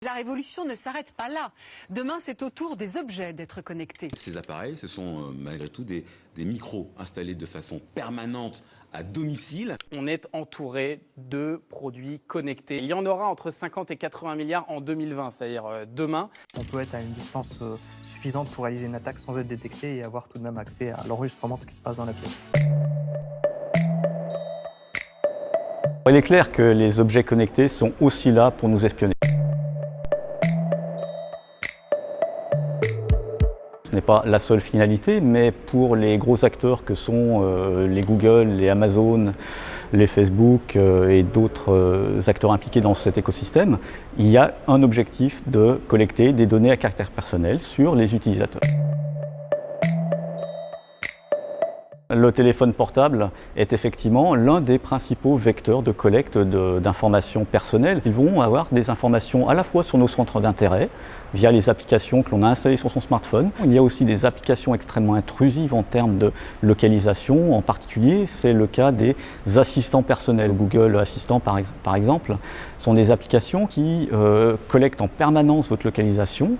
La révolution ne s'arrête pas là. Demain, c'est au tour des objets d'être connectés. Ces appareils, ce sont malgré tout des micros installés de façon permanente à domicile. On est entouré de produits connectés. Il y en aura entre 50 et 80 milliards en 2020, c'est-à-dire demain. On peut être à une distance suffisante pour réaliser une attaque sans être détecté et avoir tout de même accès à l'enregistrement de ce qui se passe dans la pièce. Il est clair que les objets connectés sont aussi là pour nous espionner. Ce n'est pas la seule finalité, mais pour les gros acteurs que sont les Google, les Amazon, les Facebook et d'autres acteurs impliqués dans cet écosystème, il y a un objectif de collecter des données à caractère personnel sur les utilisateurs. Le téléphone portable est effectivement l'un des principaux vecteurs de collecte d'informations personnelles. Ils vont avoir des informations à la fois sur nos centres d'intérêt, via les applications que l'on a installées sur son smartphone. Il y a aussi des applications extrêmement intrusives en termes de localisation. En particulier, c'est le cas des assistants personnels. Google Assistant, par exemple, sont des applications qui collectent en permanence votre localisation.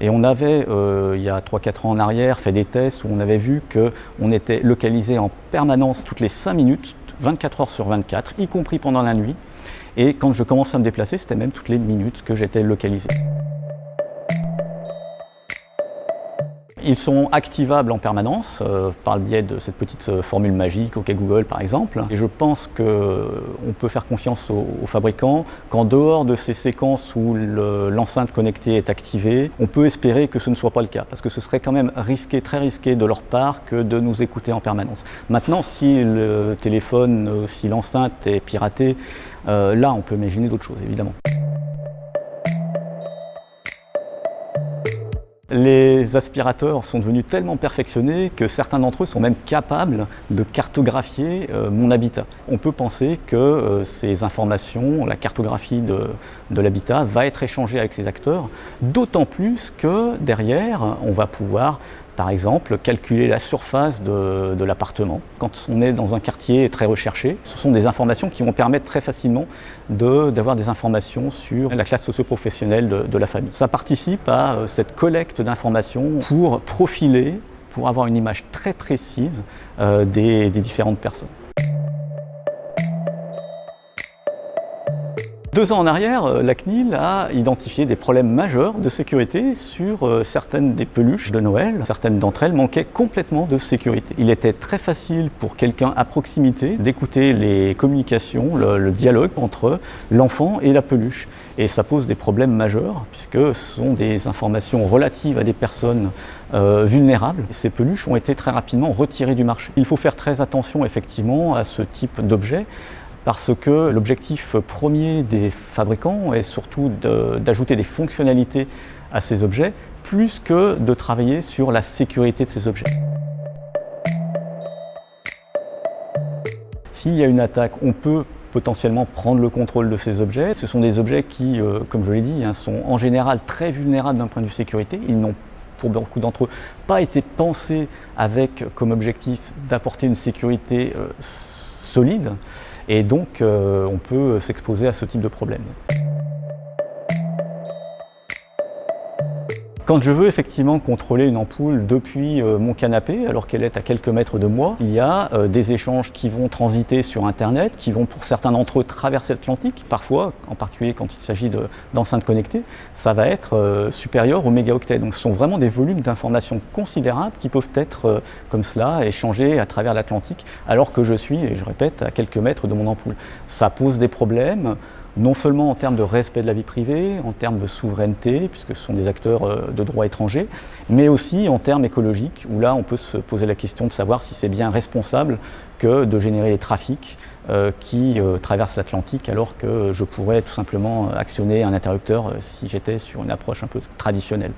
Et on avait, il y a 3-4 ans en arrière, fait des tests où on avait vu qu'on était localisé en permanence toutes les 5 minutes, 24 heures sur 24, y compris pendant la nuit. Et quand je commençais à me déplacer, c'était même toutes les minutes que j'étais localisé. Ils sont activables en permanence par le biais de cette petite formule magique, OK Google par exemple. Et je pense qu'on peut faire confiance aux fabricants qu'en dehors de ces séquences où l'enceinte connectée est activée, on peut espérer que ce ne soit pas le cas, parce que ce serait quand même risqué, très risqué de leur part que de nous écouter en permanence. Maintenant, si le téléphone, si l'enceinte est piratée, là on peut imaginer d'autres choses évidemment. Les aspirateurs sont devenus tellement perfectionnés que certains d'entre eux sont même capables de cartographier mon habitat. On peut penser que ces informations, la cartographie de l'habitat va être échangée avec ces acteurs, d'autant plus que derrière, on va pouvoir par exemple, calculer la surface de l'appartement. Quand on est dans un quartier très recherché, ce sont des informations qui vont permettre très facilement d'avoir des informations sur la classe socio-professionnelle de la famille. Ça participe à cette collecte d'informations pour profiler, pour avoir une image très précise des différentes personnes. 2 ans en arrière, la CNIL a identifié des problèmes majeurs de sécurité sur certaines des peluches de Noël. Certaines d'entre elles manquaient complètement de sécurité. Il était très facile pour quelqu'un à proximité d'écouter les communications, le dialogue entre l'enfant et la peluche. Et ça pose des problèmes majeurs puisque ce sont des informations relatives à des personnes vulnérables. Ces peluches ont été très rapidement retirées du marché. Il faut faire très attention effectivement à ce type d'objet, parce que l'objectif premier des fabricants est surtout d'ajouter des fonctionnalités à ces objets, plus que de travailler sur la sécurité de ces objets. S'il y a une attaque, on peut potentiellement prendre le contrôle de ces objets. Ce sont des objets qui, comme je l'ai dit, sont en général très vulnérables d'un point de vue sécurité. Ils n'ont, pour beaucoup d'entre eux, pas été pensés avec comme objectif d'apporter une sécurité solide. Et donc, on peut s'exposer à ce type de problème. Quand je veux effectivement contrôler une ampoule depuis mon canapé, alors qu'elle est à quelques mètres de moi, il y a des échanges qui vont transiter sur Internet, qui vont pour certains d'entre eux traverser l'Atlantique. Parfois, en particulier quand il s'agit d'enceintes connectées, ça va être supérieur au mégaoctet. Donc ce sont vraiment des volumes d'informations considérables qui peuvent être comme cela, échangés à travers l'Atlantique, alors que je suis, et je répète, à quelques mètres de mon ampoule. Ça pose des problèmes, non seulement en termes de respect de la vie privée, en termes de souveraineté, puisque ce sont des acteurs de droit étranger, mais aussi en termes écologiques, où là on peut se poser la question de savoir si c'est bien responsable que de générer les trafics qui traversent l'Atlantique, alors que je pourrais tout simplement actionner un interrupteur si j'étais sur une approche un peu traditionnelle.